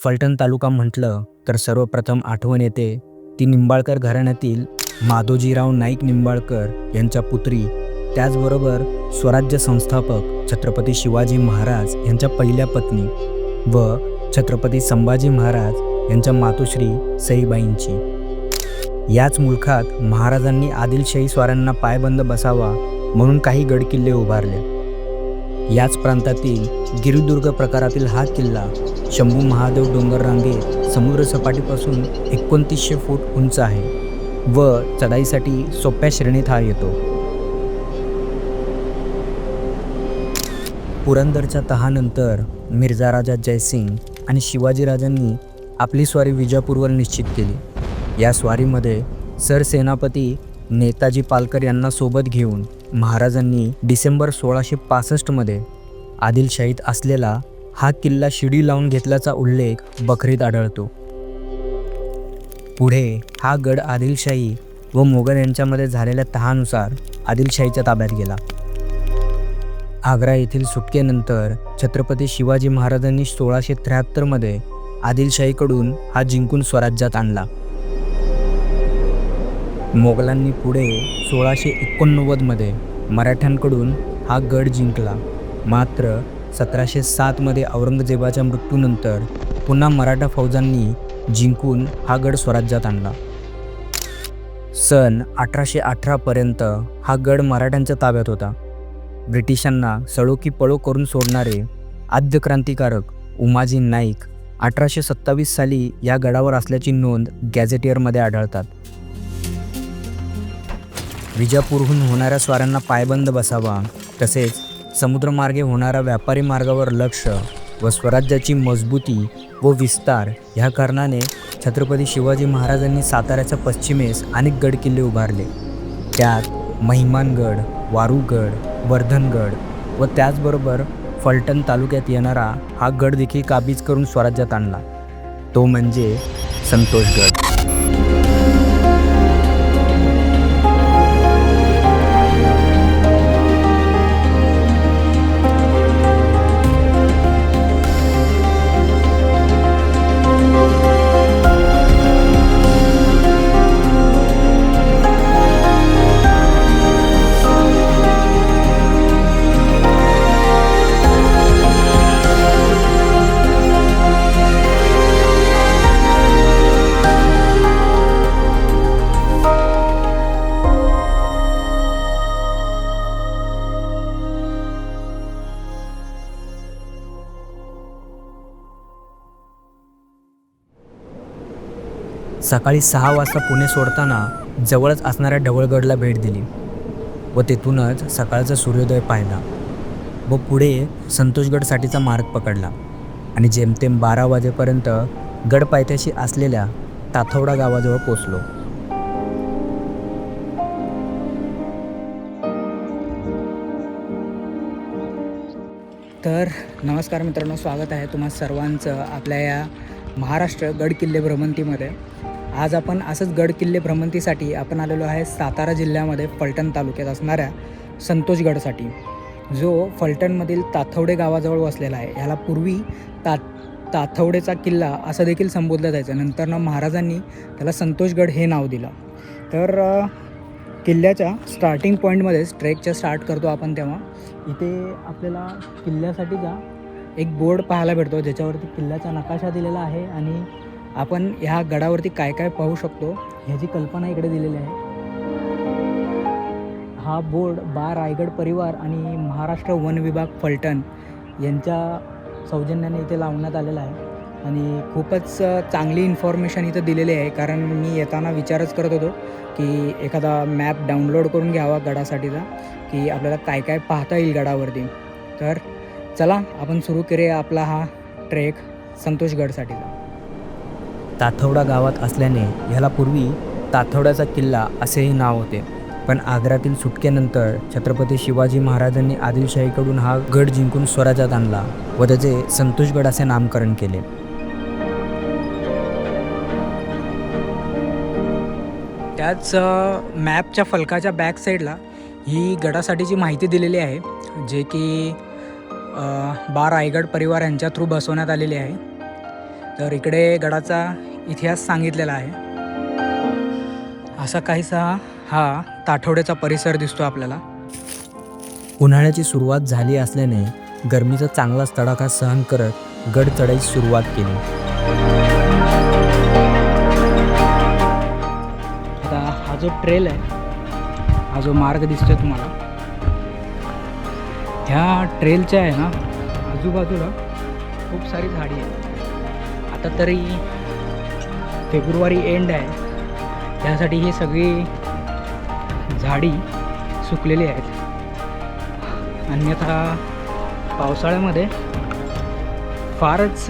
फलटण तालुका म्हटलं तर सर्वप्रथम आठवण येते ती निंबाळकर घराण्यातील माधोजीराव नाईक निंबाळकर यांच्या पुत्री, त्याचबरोबर स्वराज्य संस्थापक छत्रपती शिवाजी महाराज यांच्या पहिल्या पत्नी व छत्रपती संभाजी महाराज यांच्या मातोश्री सईबाईंची. याच मुलखात महाराजांनी आदिलशाही स्वारांना पायबंद बसावा म्हणून काही गडकिल्ले उभारले. याच प्रांतातील गिरिदुर्ग प्रकारातील हा किल्ला शंभू महादेव डोंगर रांगेत समुद्रसपाटीपासून 2900 फूट उंच आहे व चढाईसाठी सोप्या श्रेणीत हा येतो. पुरंदरच्या तहानंतर मिर्झा राजा जयसिंग आणि शिवाजीराजांनी आपली स्वारी विजापूरवर निश्चित केली. या स्वारीमध्ये सरसेनापती नेताजी पालकर यांना सोबत घेऊन महाराजांनी डिसेंबर 1665 आदिलशाहीत असलेला हा किल्ला शिडी लावून घेतल्याचा उल्लेख बखरीत आढळतो. पुढे हा गड आदिलशाही व मोगल यांच्यामध्ये झालेल्या तहानुसार आदिलशाहीच्या ताब्यात गेला. आग्रा येथील सुटकेनंतर छत्रपती शिवाजी महाराजांनी 1673 आदिलशाहीकडून हा जिंकून स्वराज्यात आणला. मोगलांनी पुढे 1689 मराठ्यांकडून हा गड जिंकला. मात्र 1707 औरंगजेबाच्या मृत्यूनंतर पुन्हा मराठा फौजांनी जिंकून हा गड स्वराज्यात आणला. सन 1818 पर्यंत हा गड मराठ्यांच्या ताब्यात होता. ब्रिटिशांना सळो की पळो करून सोडणारे आद्य क्रांतिकारक उमाजी नाईक 1827 साली या गडावर असल्याची नोंद गॅझेटियरमध्ये आढळतात. विजापूरहून होणाऱ्या स्वारांना पायबंद बसावा, तसेच समुद्रमार्गे होणाऱ्या व्यापारी मार्गावर लक्ष व स्वराज्याची मजबूती व विस्तार ह्या कारणाने छत्रपती शिवाजी महाराजांनी साताऱ्याच्या पश्चिमेस अनेक गडकिल्ले उभारले. त्यात महिमानगड, वारूगड, वर्धनगड व त्याचबरोबर फलटण तालुक्यात येणारा हा गड देखील काबीज करून स्वराज्यात आणला, तो म्हणजे संतोषगड. सकाळी 6 वाजता पुणे सोडताना जवळच असणाऱ्या ढवळगडला भेट दिली व तेथूनच सकाळचा सूर्योदय पाहिला व पुढे संतोषगडसाठीचा मार्ग पकडला आणि जेमतेम 12 वाजेपर्यंत गड पायथ्याशी असलेल्या ताथवडा गावाजवळ पोचलो. तर नमस्कार मित्रांनो, स्वागत आहे तुम्हा सर्वांचं आपल्या या महाराष्ट्र गड किल्ले भ्रमंतीमध्ये. आज आपण असंच गड किल्ले भ्रमंतीसाठी आपण आलेलो आहे सातारा जिल्ह्यामध्ये फलटण तालुक्यात असणाऱ्या संतोषगडसाठी, जो फलटणमधील ताथवडे गावाजवळ वसलेला आहे. ह्याला पूर्वी ताथवडेचा किल्ला असं देखील संबोधलं जायचं. नंतरनं महाराजांनी त्याला संतोषगड हे नाव दिलं. तर किल्ल्याच्या स्टार्टिंग पॉईंटमध्येच ट्रेकच्या स्टार्ट करतो आपण, तेव्हा इथे आपल्याला किल्ल्यासाठीचा एक बोर्ड पाहायला भेटतो, ज्याच्यावरती किल्ल्याचा नकाशा दिलेला आहे आणि आपण ह्या गडावरती काय काय पाहू शकतो ह्याची कल्पना इकडे दिलेली आहे. हा बोर्ड रायगड परिवार आणि महाराष्ट्र वन विभाग फलटण यांच्या सौजन्याने इथे लावण्यात आलेला आहे आणि खूपच चांगली इन्फॉर्मेशन इथं दिलेली आहे. कारण मी येताना विचारच करत होतो की एखादा मॅप डाउनलोड करून घ्यावा गडासाठीचा, की आपल्याला काय काय पाहता येईल गडावरती. तर चला आपण सुरू करूया आपला हा ट्रेक संतोषगडसाठीचा. ताथवडा गावात असल्याने ह्याला पूर्वी ताथवड्याचा किल्ला असेही नाव होते, पण आग्र्यातील सुटकेनंतर छत्रपती शिवाजी महाराजांनी आदिलशाहीकडून हा गड जिंकून स्वराज्यात आणला व त्याचे संतोषगड असे नामकरण केले. त्याच मॅपच्या फलकाच्या बॅक साईडला ही गडासाठीची माहिती दिलेली आहे, जे की रायगड परिवार यांच्या थ्रू बसवण्यात आलेली आहे. तर इकडे गडाचा इतिहास सांगितलेला आहे. असा काहीसा हा ताठवड्याचा परिसर दिसतो आपल्याला. उन्हाळ्याची सुरुवात झाली असल्याने गरमीचा चांगलाच तडाखा सहन करत गड चढाईची सुरुवात केली. आता हा जो ट्रेल आहे, हा जो मार्ग दिसतोय तुम्हाला, ह्या ट्रेलच्या आहे ना आजूबाजूला खूप सारी झाडी आहेत. आता तरी फेब्रुवारी एंड आहे, त्यासाठी ही सगळी झाडी सुकलेली आहेत. अन्यथा पावसाळ्यामध्ये फारच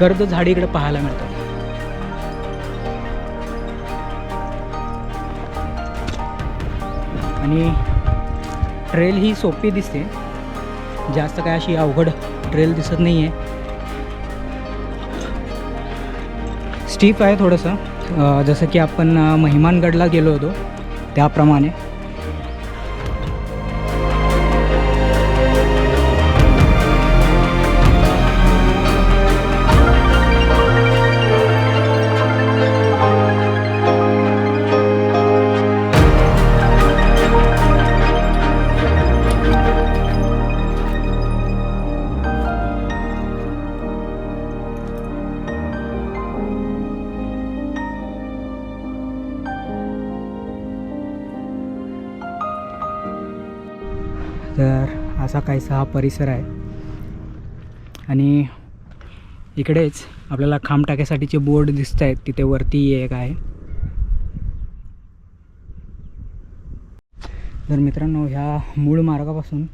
गर्द झाडी इकडे पाहायला मिळतात. आणि ट्रेल ही सोपी दिसते, जास्त काय अशी अवघड ट्रेल दिसत नाही आहे. स्टीप आहे थोडंसं, जसं की आपण महिमानगडला गेलो होतो त्याप्रमाणे. तर असा काहीसा हा परिसर आहे. आणि इकडेच आपल्याला खांब टाक्यासाठीचे बोर्ड दिसत आहेत, तिथे वरती एक आहे. तर मित्रांनो, ह्या मूळ मार्गापासून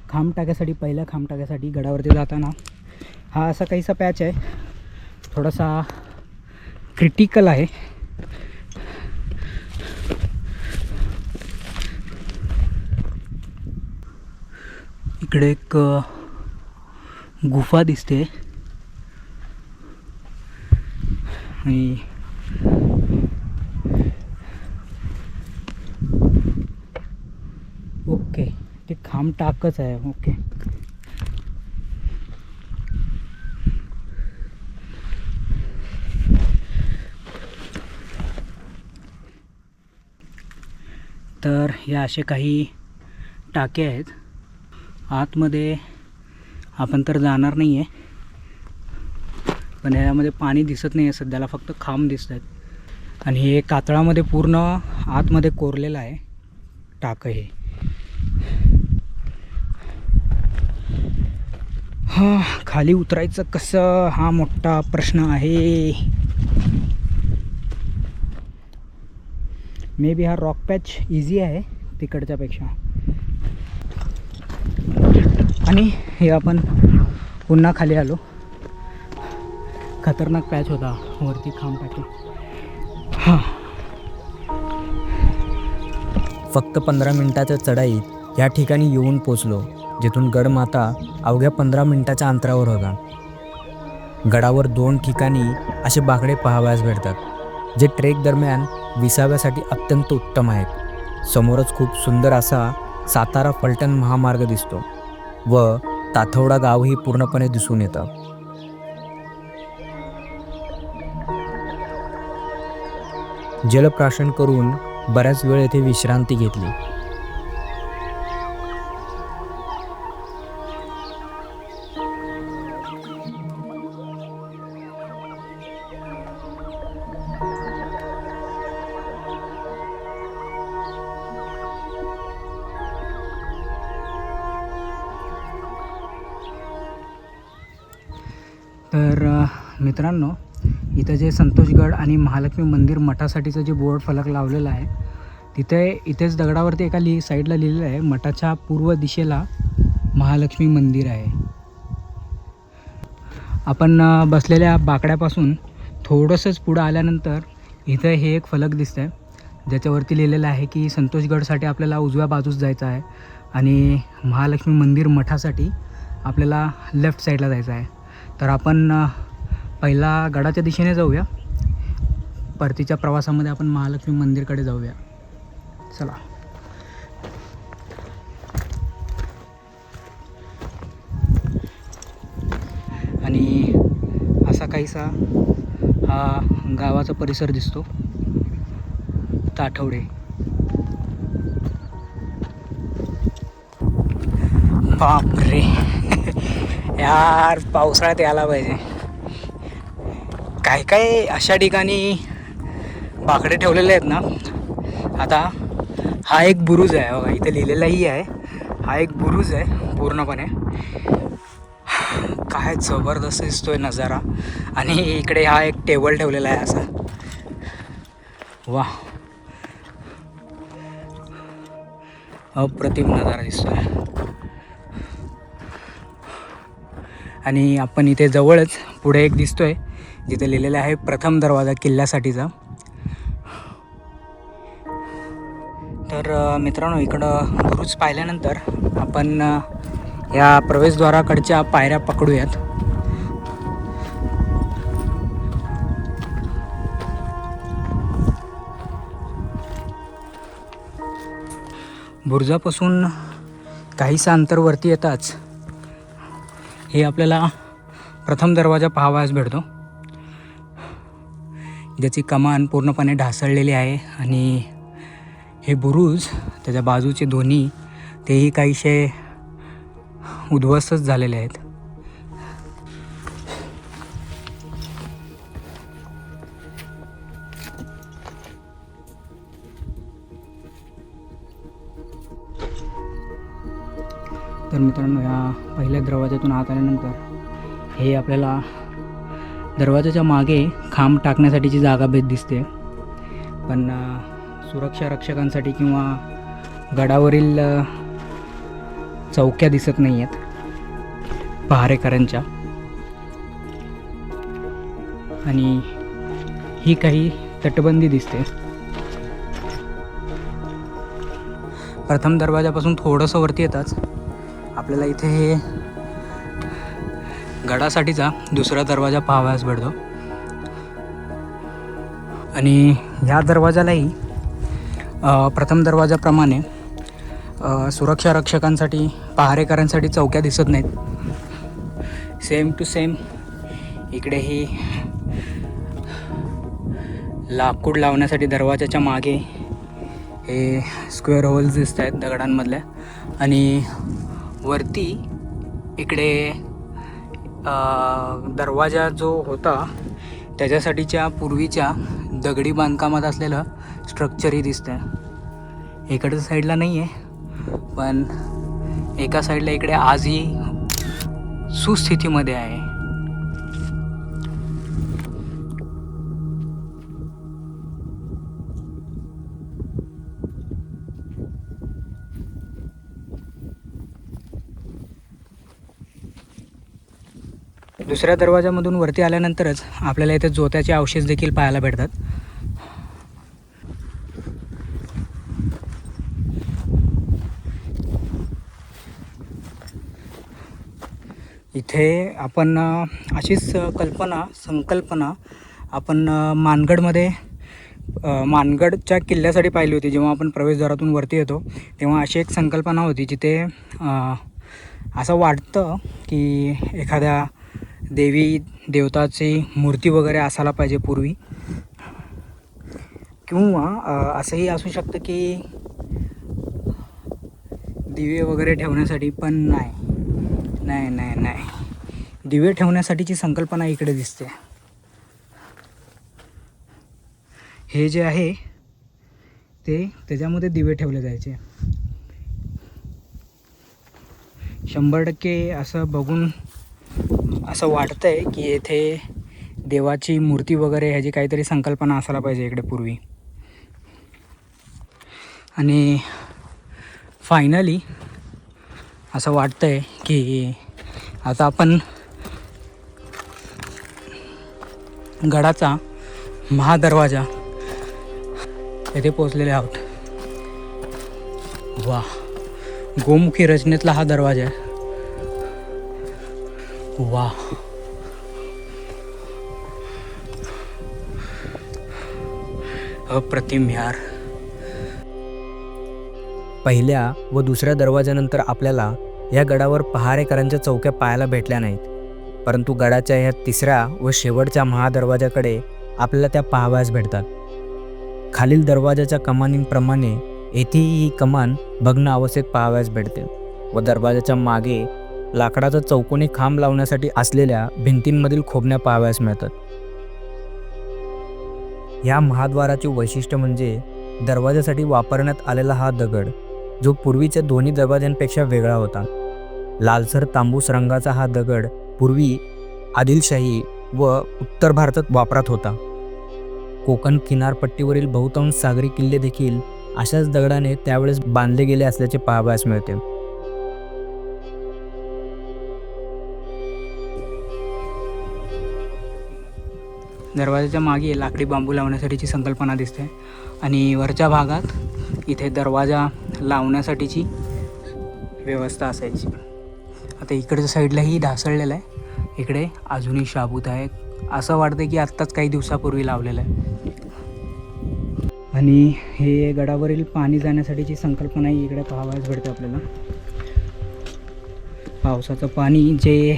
खांब टाक्यासाठी, पहिल्या खांब टाक्यासाठी गडावरती जाताना हा असा काहीसा पॅच आहे, थोडासा क्रिटिकल आहे. इकडे एक गुफा दिसते आणि ओके, ते खांब टाकच आहे. ओके, तर हे असे काही टाके आहेत. आतमध्ये आपण तर जाणार नाही आहे, पण यामध्ये पाणी दिसत नाही आहे सध्याला, फक्त खांब दिसत आहेत. आणि हे कातळामध्ये पूर्ण आतमध्ये कोरलेलं आहे टाकं हे. खाली उतरायचं कसं, हा मोठा प्रश्न आहे. मे बी हा रॉक पॅच इझी आहे तिकडच्यापेक्षा. आणि हे आपण पुन्हा खाली आलो. खतरनाक पॅच होता वरती खांब टाके. फक्त 15 मिनिटाच्या चढाईत या ठिकाणी येऊन पोचलो, जिथून गडमाता अवघ्या 15 मिनिटाच्या अंतरावर होता. गडावर 2 ठिकाणी असे बाकडे पाहावयास भेटतात, जे ट्रेक दरम्यान विसाव्यासाठी अत्यंत उत्तम आहेत. समोरच खूप सुंदर असा सातारा फलटण महामार्ग दिसतो व ताथवडा गावही पूर्णपणे दिसून येतं. जलप्राशन करून बऱ्याच वेळ येथे विश्रांती घेतली. तर मित्रांनो, इथं जे संतोषगड आणि महालक्ष्मी मंदिर मठासाठीचं जे बोर्ड फलक लावलेलं आहे, इथेच दगडावरती एका साईडला लिहिलेलं आहे, मठाच्या पूर्व दिशेला महालक्ष्मी मंदिर आहे. आपण बसलेल्या बाकड्यापासून थोडंसंच पुढं आल्यानंतर इथं हे एक फलक दिसतं आहे, ज्याच्यावरती लिहिलेलं आहे की संतोषगडसाठी आपल्याला उजव्या बाजूस जायचं आहे आणि महालक्ष्मी मंदिर मठासाठी आपल्याला लेफ्ट साईडला जायचं आहे. तर आपण पहिला गडाच्या दिशेने जाऊया, परतीच्या प्रवासामध्ये आपण महालक्ष्मी मंदिरकडे जाऊया. चला. आणि काहीसा हा गावाचा परिसर दिसतो, ताठवडे. बापरे यार, पावसाळ्यात यायला पाहिजे. काय काय अशा ठिकाणी बाकडे ठेवलेले आहेत ना. आता हा एक बुरुज आहे बघा, इथे लिहिलेलाही आहे. हा एक बुरुज आहे पूर्णपणे. काय जबरदस्त दिसतोय नजारा. आणि इकडे हा एक टेबल ठेवलेला आहे असा. वा, अप्रतिम नजारा दिसतोय. आणि आपण इथे जवळच पुढे एक दिसतोय जिथे लिहिलेलं आहे प्रथम दरवाजा किल्ल्यासाठीचा. तर मित्रांनो, इकडं बुरुज पाहिल्यानंतर आपण या प्रवेशद्वाराकडच्या पायऱ्या पकडूयात. बुरुजापासून काहीसा अंतरवरती येताच हे आपल्याला प्रथम दरवाजा पाहावयास भेटतो, ज्याची कमान पूर्णपणे ढासळलेली आहे. आणि हे बुरुज, त्याच्या बाजूचे दोन्ही, तेही काहीसे उद्ध्वस्तच झालेले आहेत. तर मित्रांनो, या पहिल्या दरवाजातून आत आल्यानंतर हे आपल्याला दरवाजाच्या मागे खांब टाकण्यासाठीची जागा भेट दिसते. पण सुरक्षा रक्षकांसाठी किंवा गडावरील चौक्या दिसत नाही आहेत पहारेकऱ्यांच्या. आणि ही काही तटबंदी दिसते. प्रथम दरवाजापासून थोडंसं वरती येताच आपल्याला इथे हे गडासाठीचा दुसरा दरवाजा पाहावयास भेटतो. आणि ह्या दरवाजालाही प्रथम दरवाजाप्रमाणे सुरक्षा रक्षकांसाठी, पहारेकऱ्यांसाठी चौक्या दिसत नाहीत. सेम टू सेम इकडेही लाकूड लावण्यासाठी दरवाजाच्या मागे हे स्क्वेअर होल्स दिसत आहेत दगडांमधल्या. आणि वरती इकडे दरवाजा जो होता त्याच्यासाठीच्या पूर्वीच्या दगडी बांधकामात असलेलं स्ट्रक्चरही दिसतं. इकडच्या साईडला नाही आहे, पण एका साईडला इकडे आजही सुस्थितीमध्ये आहे. दुसऱ्या दरवाजामधून वरती आल्यानंतरच आपल्याला इथे जोत्याचे अवशेष देखील पाहायला भेटतात. इथे आपण अशीच संकल्पना आपण मानगडमध्ये मानगडच्या किल्ल्यासाठी पाहिली होती. जेव्हा आपण प्रवेशद्वारातून वरती येतो तेव्हा अशी एक संकल्पना होती, जिथे असं वाटतं की एखाद्या देवी देवताची मूर्ती वगैरे असायला पाहिजे पूर्वी. किंवा असंही असू शकतं की दिवे वगैरे ठेवण्यासाठी, पण नाही, दिवे ठेवण्यासाठीची संकल्पना इकडे दिसते. हे जे आहे ते त्याच्यामध्ये दिवे ठेवले जायचे. 100% असं बघून असं वाटतंय की येथे देवाची मूर्ती वगैरे ह्याची काहीतरी संकल्पना असायला पाहिजे इकडे पूर्वी. आणि फायनली असं वाटतंय की आता आपण गडाचा महादरवाजा येथे पोचलेले आहोत. वा, गोमुखी रचनेतला हा दरवाजा आहे. वा, अप्रतिम यार. पहिल्या व दुसऱ्या दरवाजानंतर आपल्याला या गडावर पहारेकरांच्या चौक्या पाहायला भेटल्या नाहीत. परंतु गडाच्या ह्या तिसऱ्या व शेवटच्या महादरवाजाकडे आपल्याला त्या पाहाव्यास भेटतात. खालील दरवाजाच्या कमानींप्रमाणे येथेही ही कमान भग्न अवस्थेत पाहाव्यास भेटते व दरवाजाच्या मागे लाकडाचा चौकोनी खांब लावण्यासाठी असलेल्या भिंतींमधील खोबण्या पाहाव्यास मिळतात. या महाद्वाराचे वैशिष्ट्य म्हणजे दरवाजासाठी वापरण्यात आलेला हा दगड, जो पूर्वीच्या दोन्ही दरवाजांपेक्षा वेगळा होता. लालसर तांबूस रंगाचा हा दगड पूर्वी आदिलशाही व उत्तर भारतात वापरात होता. कोकण किनारपट्टीवरील बहुतांश सागरी किल्ले देखील अशाच दगडाने त्यावेळेस बांधले गेले असल्याचे पाहावयास मिळते. दरवाजाच्या मागे लाकडी बांबू लावण्यासाठीची संकल्पना दिसते आणि वरच्या भागात इथे दरवाजा लावण्यासाठीची व्यवस्था असायची. आता इकडच्या साईडलाही ढासळलेलं आहे, इकडे अजूनही शाबूत आहे. असं वाटतं की आत्ताच काही दिवसापूर्वी लावलेलं आहे. आणि हे गडावरील पाणी जाण्यासाठीची संकल्पनाही इकडे पाहावयास भेटते आपल्याला. पावसाचं पाणी जे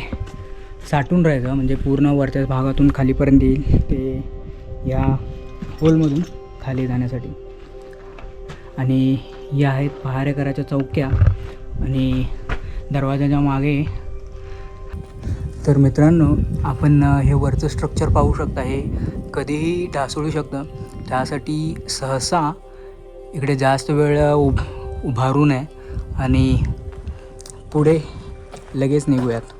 साठून राहायचं म्हणजे पूर्ण वरच्या भागातून खालीपर्यंत येईल, ते या होलमधून खाली जाण्यासाठी. आणि या आहेत पहारेकराच्या चौक्या आणि दरवाजाच्या मागे. तर मित्रांनो, आपण हे वरचं स्ट्रक्चर पाहू शकता. हे कधीही ढासळू शकतं, त्यासाठी सहसा इकडे जास्त वेळ उभारू नये आणि पुढे लगेच निघूयात.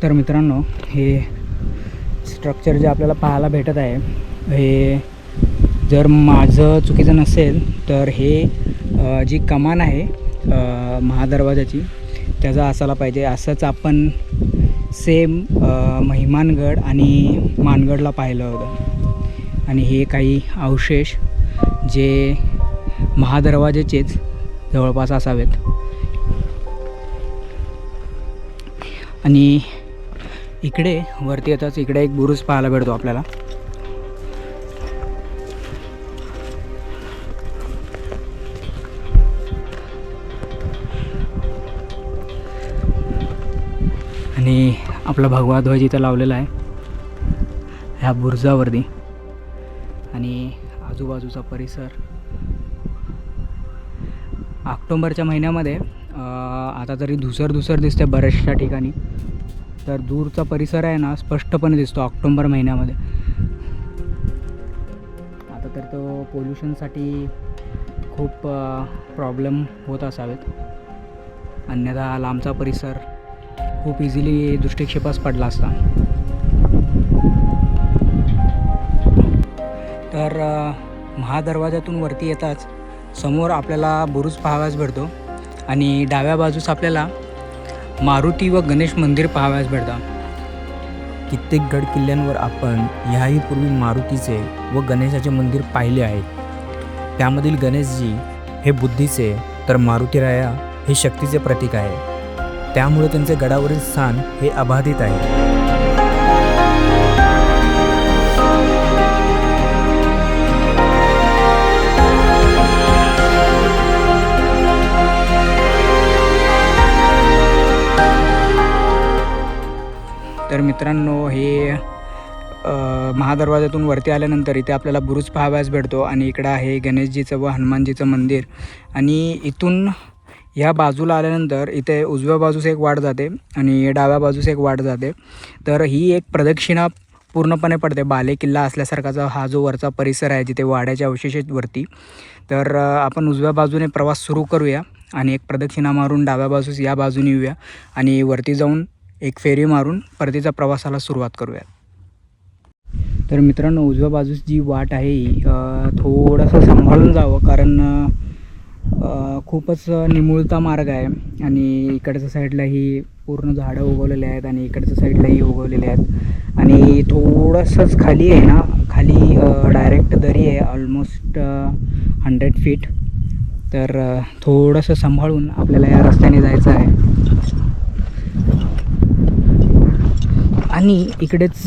तर मित्रांनो, हे स्ट्रक्चर जे आपल्याला पाहायला भेटत आहे, हे जर माझं चुकीचं नसेल तर हे जी कमान आहे महादरवाजाची त्याचा असायला पाहिजे. असंच आपण सेम महिमानगड आणि मानगडला पाहिलं होतं. आणि हे काही अवशेष जे महादरवाजाचेच जवळपास असावेत. आणि इकडे वरती येताच इकडे एक बुरुज पाहायला भेटतो आपल्याला. आणि आपला भगवा ध्वज इथं लावलेला आहे ह्या बुरुजावरती. आणि आजूबाजूचा परिसर ऑक्टोबरच्या महिन्यामध्ये आता तरी धुसर दिसते बऱ्याचशा ठिकाणी. तर दूरचा परिसर आहे ना स्पष्टपणे दिसतो ऑक्टोबर महिन्यामध्ये. आता तर तो पोल्युशनसाठी खूप प्रॉब्लेम होत असावेत, अन्यथा लांबचा परिसर खूप इझिली दृष्टिक्षेपास पडला असता. तर महादरवाजातून वरती येताच समोर आपल्याला बुरुज पाहावयास भेटतो आणि डाव्या बाजूस आपल्याला मारुती व गणेश मंदिर पाहावयास भेटतं. कित्येक गड किल्ल्यांवर आपण ह्याही पूर्वी मारुतीचे व गणेशाचे मंदिर पाहिले आहेत. त्यामधील गणेशजी हे बुद्धीचे तर मारुतीराया हे शक्तीचे प्रतीक आहे. त्यामुळे त्यांचे गडावरील स्थान हे अबाधित आहे. तर मित्रांनो, हे महादरवाजातून वरती आल्यानंतर इथे आपल्याला बुरुज पाहावयास भेटतो आणि इकडं आहे गणेशजीचं व हनुमानजीचं मंदिर. आणि इथून ह्या बाजूला आल्यानंतर इथे उजव्या बाजूस एक वाट जाते आणि डाव्या बाजूस एक वाट जाते. तर ही एक प्रदक्षिणा पूर्णपणे पडते. बाले किल्ला असल्यासारखाचा हा जो वरचा परिसर आहे जिथे वाड्याचे अवशेष आहेत वरती. तर आपण उजव्या बाजूने प्रवास सुरू करूया आणि एक प्रदक्षिणा मारून डाव्या बाजूस या बाजूने येऊया आणि वरती जाऊन एक फेरी मारून परतीचा प्रवासाला सुरुवात करूया. तर मित्रांनो, उजव्या बाजूस जी वाट आहे थोडंसं सांभाळून जावं, कारण खूपच निमुळता मार्ग आहे आणि इकडच्या साईडलाही पूर्ण झाडं उगवलेले आहेत आणि इकडच्या साईडलाही उगवलेले आहेत. आणि थोडंसंच खाली आहे ना, खाली डायरेक्ट दरी आहे ऑलमोस्ट 100 फीट. तर थोडंसं सांभाळून आपल्याला या रस्त्याने जायचं आहे. आणि इकडेच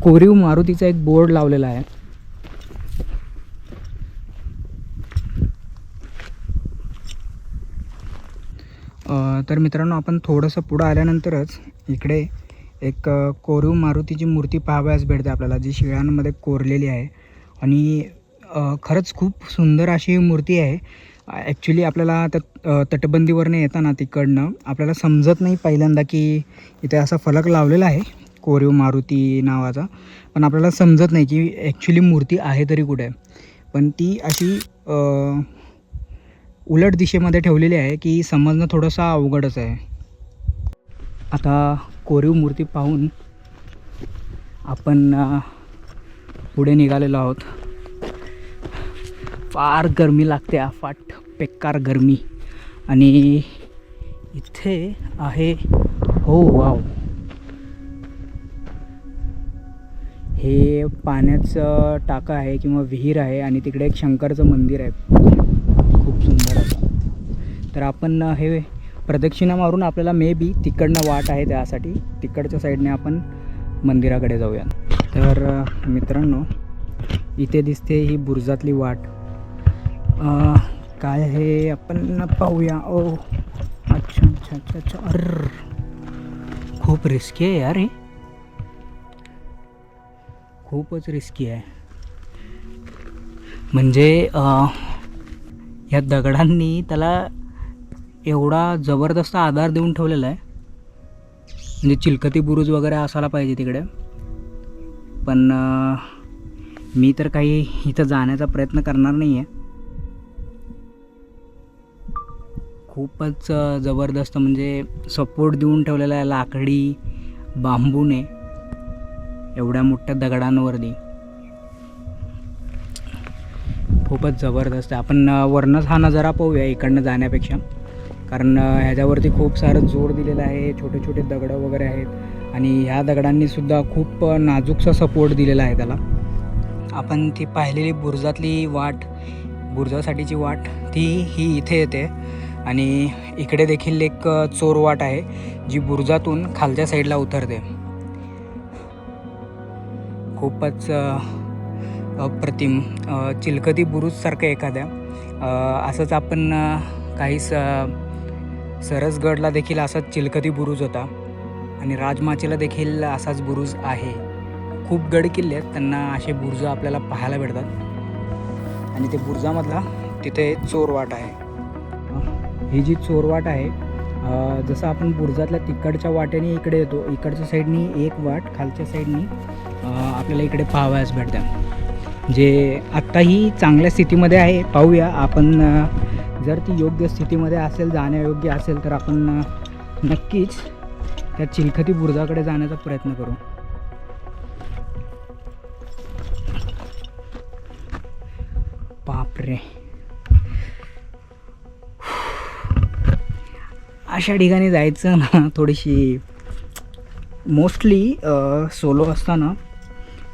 कोरीव मारुतीचा एक बोर्ड लावलेला आहे. तर मित्रांनो, आपण थोडंसं पुढं आल्यानंतरच इकडे एक कोरीव मारुतीची मूर्ती पाहावयास भेटते आपल्याला, जी शिळांमध्ये कोरलेली आहे. आणि खरंच खूप सुंदर अशी ही मूर्ती आहे. ॲक्च्युली आपल्याला त्या तटबंदीवरनं येताना तिकडनं आपल्याला समजत नाही पहिल्यांदा की इथे असा फलक लावलेला आहे कोरीव मारुती नावाचा, पण आपल्याला समजत नाही की ॲक्च्युली मूर्ती आहे तरी कुठे आहे. पण ती अशी उलट दिशेमध्ये ठेवलेली आहे की समजणं थोडंसं अवघडच आहे. आता कोरीव मूर्ती पाहून आपण पुढे निघालेलो आहोत. फार गरमी लागते, अफाट बेकार गरमी. आणि इथे आहे, हो वाव, हे पाण्याचं टाका आहे किंवा विहीर आहे आणि तिकडे एक शंकरचं मंदिर आहे, खूप सुंदर असं. तर आपण हे प्रदक्षिणा मारून आपल्याला मे बी तिकडनं वाट आहे, त्यासाठी तिकडच्या साईडने आपण मंदिराकडे जाऊया. तर मित्रांनो, इथे दिसते ही बुरुजातली वाट. काय आहे आपण पाहूया. ओ अच्छा अच्छा अच्छा अच्छा, अर खूप रिस्की आहे यार, हे खूपच रिस्की आहे. म्हणजे या दगडांनी त्याला एवढा जबरदस्त आधार देऊन ठेवलेला आहे. म्हणजे चिलखती बुरुज वगैरे असायला पाहिजे तिकडे. पण मी तर काही इथं जाण्याचा प्रयत्न करणार नाही आहे. खूपच जबरदस्त म्हणजे सपोर्ट देऊन ठेवलेला आहे लाकडी बांबूने एवढ्या मोठ्या दगडांवरती. खूपच जबरदस्त आहे. आपण वरनंच हा नजारा पाहूया इकडनं जाण्यापेक्षा, कारण ह्याच्यावरती खूप सारं जोर दिलेलं आहे. छोटे छोटे दगडं वगैरे आहेत आणि ह्या दगडांनीसुद्धा खूप नाजूकसा सपोर्ट दिलेला आहे त्याला. आपण ती पाहिलेली बुरुजातली वाट, बुरुजासाठीची वाट, ही इथे येते. आणि इकडे देखील एक चोरवाट आहे जी बुरुजातून खालच्या साईडला उतरते. खूपच अप्रतिम, चिलखती बुरुजसारखं एखाद्या. असंच आपण काही सरसगडला देखील असाच चिलखती बुरुज होता आणि राजमाचीला देखील असाच बुरुज आहे. खूप गड किल्ले आहेत, त्यांना असे बुरुज आपल्याला पाहायला भेटतात. आणि ते बुरुजामधला तिथे चोरवाट आहे. ही जी चोरवाट आहे, जसं आपण बुरुजातल्या तिकडच्या वाटेने इकडे येतो, इकडच्या साईडनी एक वाट, खालच्या साईडनी आपल्याला इकडे पाहावयास भेटते, जे आत्ताही चांगल्या स्थितीमध्ये आहे. पाहूया आपण, जर ती योग्य स्थितीमध्ये असेल, जाण्यायोग्य असेल, तर आपण नक्कीच त्या चिलखती बुरुजाकडे जाण्याचा प्रयत्न करू. बापरे, अशा ठिकाणी जायचं ना, थोडीशी मोस्टली सोलो असताना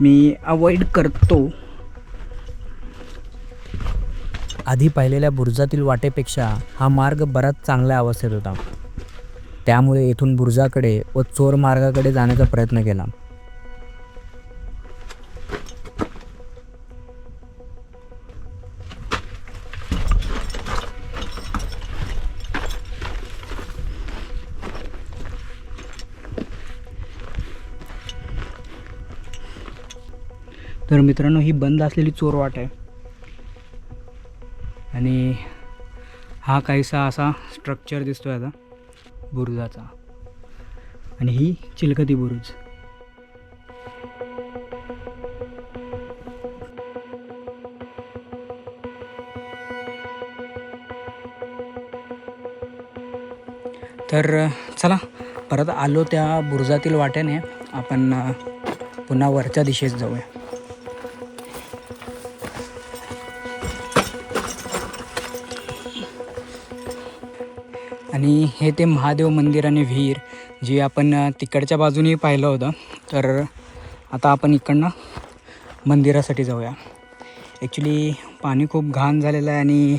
मी अवॉइड करतो. आधी पाहिलेल्या बुरुजातील वाटेपेक्षा हा मार्ग बराच चांगल्या अवस्थेत होता. त्यामुळे येथून बुरुजाकडे व चोर मार्गाकडे जाण्याचा प्रयत्न केला. तर मित्रांनो, ही बंद असलेली चोरवाट आहे आणि हा काहीसा असा स्ट्रक्चर दिसतो आहे आता बुरुजाचा. आणि ही चिलखती बुरुज. तर चला, परत आलो त्या बुरुजातील वाटेने, आपण पुन्हा वरच्या दिशेस जाऊया. आणि हे ते महादेव मंदिर आणि विहीर जे आपण तिकडच्या बाजूने पाहिलं होतं. तर आता आपण इकडनं मंदिरासाठी जाऊया. ॲक्च्युली पाणी खूप घाण झालेलं आहे आणि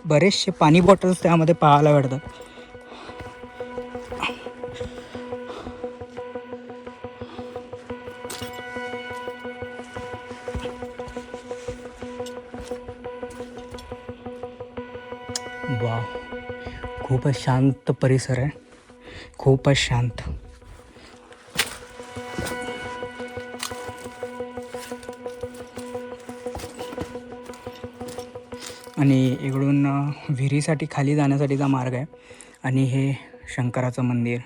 बरेचसे पाणी बॉटल्स त्यामध्ये पाहायला भेटतात. वाव, खूपच शांत परिसर आहे, खूपच शांत. आणि इकडून विहिरीसाठी खाली जाण्यासाठीचा मार्ग आहे. आणि हे शंकराचं मंदिर.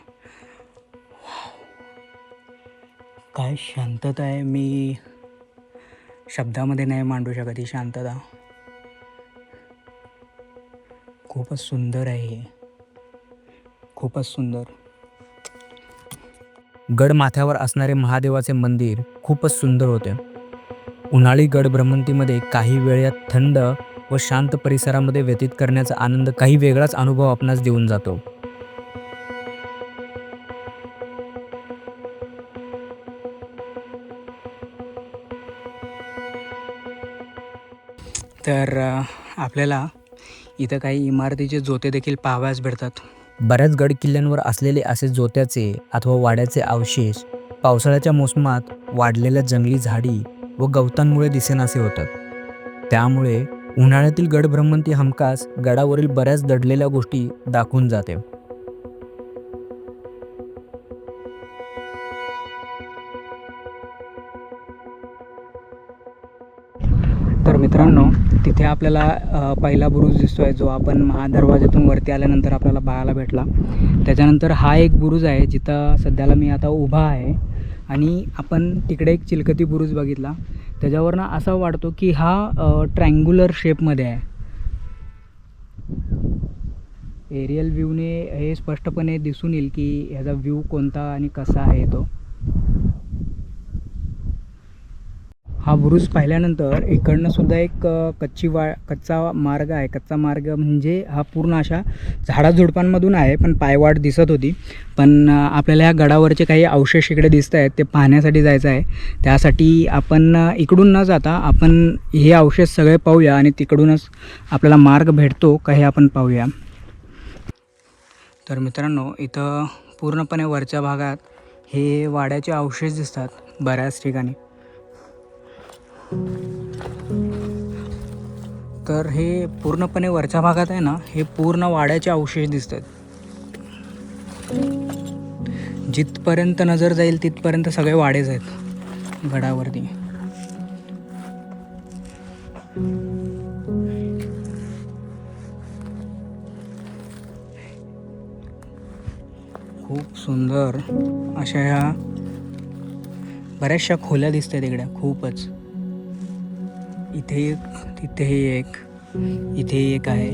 काय शांतता आहे, मी शब्दामध्ये नाही मांडू शकत ही शांतता. खूपच सुंदर आहे हे, खूपच सुंदर. गड माथ्यावर असणारे महादेवाचे मंदिर खूपच सुंदर होते. उन्हाळी गड भ्रमंतीमध्ये काही वेळ या थंड व शांत परिसरामध्ये व्यतीत करण्याचा आनंद काही वेगळाच अनुभव आपणास देऊन जातो. तर आपल्याला इथं काही इमारतीचे जोते देखील पाहावयास भेटतात. बऱ्याच गड किल्ल्यांवर असलेले असे जोत्याचे अथवा वाड्याचे अवशेष पावसाळ्याच्या मोसमात वाढलेल्या जंगली झाडी व गवतांमुळे दिसेनासे होतात. त्यामुळे उन्हाळ्यातील गड भ्रमंती हमखास गडावरील बऱ्याच दडलेल्या गोष्टी दाखवून जाते. तर मित्रांनो, तिथे आपल्याला पहिला बुरुज दिसतोय, जो आपण महादरवाज्यातून वरती आल्यानंतर आपल्याला पाहायला भेटला. त्याच्यानंतर हा एक बुरुज आहे जिथं सध्याला मी आता उभा आहे. आणि आपण तिकडे एक चिलकती बुरुज बघितला, त्याच्यावरनं असं वाटतो की हा ट्रँग्युलर शेपमध्ये आहे. एरियल व्ह्यूने हे स्पष्टपणे दिसून येईल की ह्याचा व्ह्यू कोणता आणि कसा आहे तो. हा बुरुज पाहिल्यानंतर इकडनं सुद्धा एक कच्चा मार्ग आहे. कच्चा मार्ग म्हणजे हा पूर्ण अशा झाडाझुडपांमधून आहे, पण पायवाट दिसत होती. पण आपल्याला या गडावरचे काही अवशेष इकडे दिसत आहेत, ते पाहण्यासाठी जायचं आहे. त्यासाठी आपण इकडून न जाता आपण हे अवशेष सगळे पाहूया आणि तिकडूनच आपल्याला मार्ग भेटतो का हे आपण पाहूया. तर मित्रांनो, इथं पूर्णपणे वरच्या भागात हे वाड्याचे अवशेष दिसतात बऱ्याच ठिकाणी. तर हे पूर्णपणे वरच्या भागात आहे ना, हे पूर्ण वाड्याचे अवशेष दिसतात. जिथपर्यंत नजर जाईल तिथपर्यंत सगळे वाडेच आहेत गडावरती. खूप सुंदर अशा ह्या बऱ्याचशा खोल्या दिसतात इकडे, खूपच. इथे एक, तिथे एक, इथे एक आहे.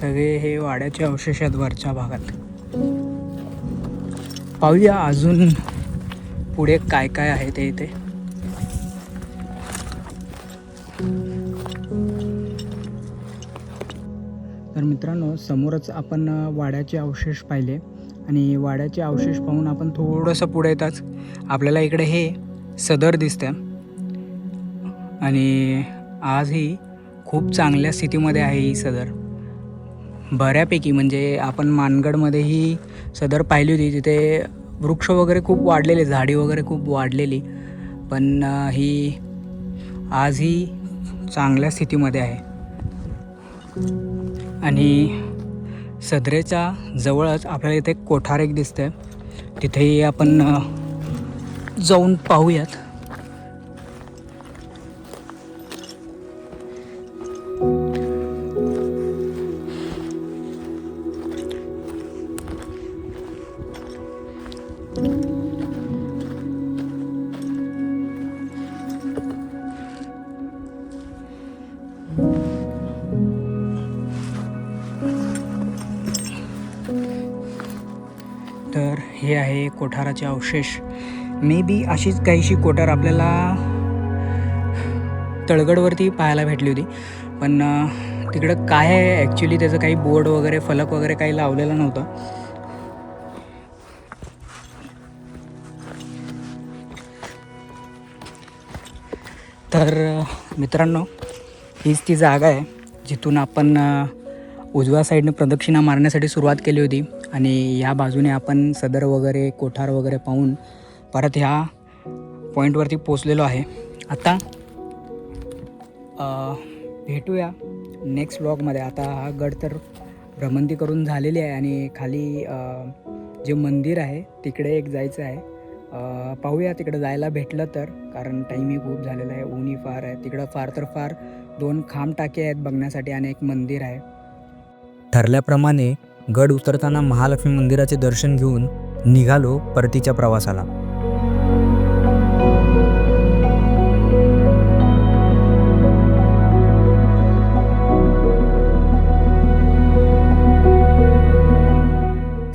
सगळे हे वाड्याचे अवशेष आहेत वरच्या भागात. पाहूया अजून पुढे काय काय आहे ते इथे. तर मित्रांनो, समोरच आपण वाड्याचे अवशेष पाहिले आणि वाड्याचे अवशेष पाहून आपण थोडंसं पुढे येताच आपल्याला इकडे हे सदर दिसतं. आणि आजही खूप चांगल्या स्थितीमध्ये आहे ही सदर, बऱ्यापैकी. म्हणजे आपण मानगडमध्ये ही सदर पाहिली होती, तिथे वृक्ष वगैरे खूप वाढलेले, झाडी वगैरे खूप वाढलेली, पण ही आजही चांगल्या स्थितीमध्ये आहे. आणि सदरेच्या जवळच आपल्याला इथे कोठार एक दिसतंय, तिथेही आपण जाऊन पाहूयात. तर हे आहे कोठाराचे अवशेष. मे बी अशीच काहीशी कोठार आपल्याला तळगडवरती पाहायला भेटली होती, पण तिकडं काय आहे ॲक्च्युली त्याचं काही बोर्ड वगैरे, फलक वगैरे काही लावलेलं नव्हतं. तर मित्रांनो, हीच ती जागा आहे जिथून आपण उजव्या साईडने प्रदक्षिणा मारण्यासाठी सुरुवात केली होती आणि ह्या बाजूने आपण सदर वगैरे कोठार वगैरे पाहून परत ह्या पॉईंटवरती पोचलेलो आहे. आता भेटूया नेक्स्ट व्लॉगमध्ये. आता हा गड तर भ्रमंती करून झालेली आहे आणि खाली जे मंदिर आहे तिकडे एक जायचं आहे. पाहूया तिकडे जायला भेटलं तर, कारण टाईमही खूप झालेला आहे, ऊनही फार आहे. तिकडं फार तर फार 2 खांब टाके आहेत बघण्यासाठी आणि एक मंदिर आहे. ठरल्याप्रमाणे गड उतरताना महालक्ष्मी मंदिराचे दर्शन घेऊन निघालो परतीच्या प्रवासाला.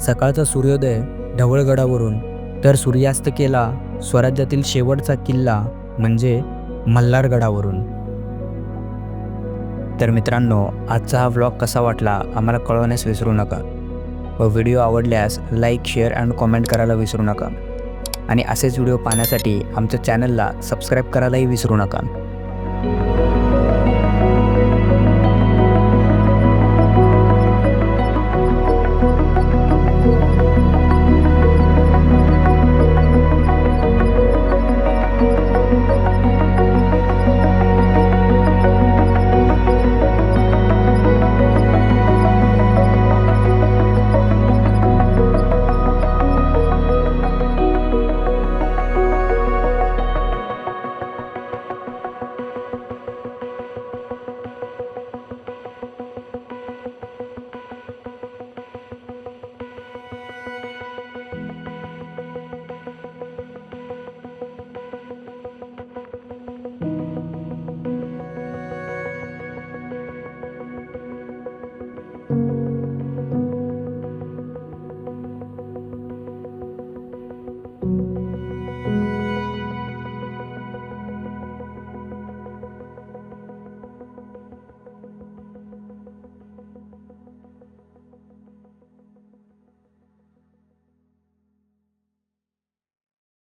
सकाळचा सूर्योदय ढवळगडावरून तर सूर्यास्त केला स्वराज्यातील शेवटचा किल्ला म्हणजे मल्हारगडावरून. तर मित्रांनो, आजचा हा व्लॉग कसा वाटला आम्हाला कळवण्यास विसरू नका व व्हिडिओ आवडल्यास लाईक, शेअर आणि कॉमेंट करायला विसरू नका आणि असेच व्हिडिओ पाहण्यासाठी आमच्या चॅनलला सबस्क्राईब करायलाही विसरू नका.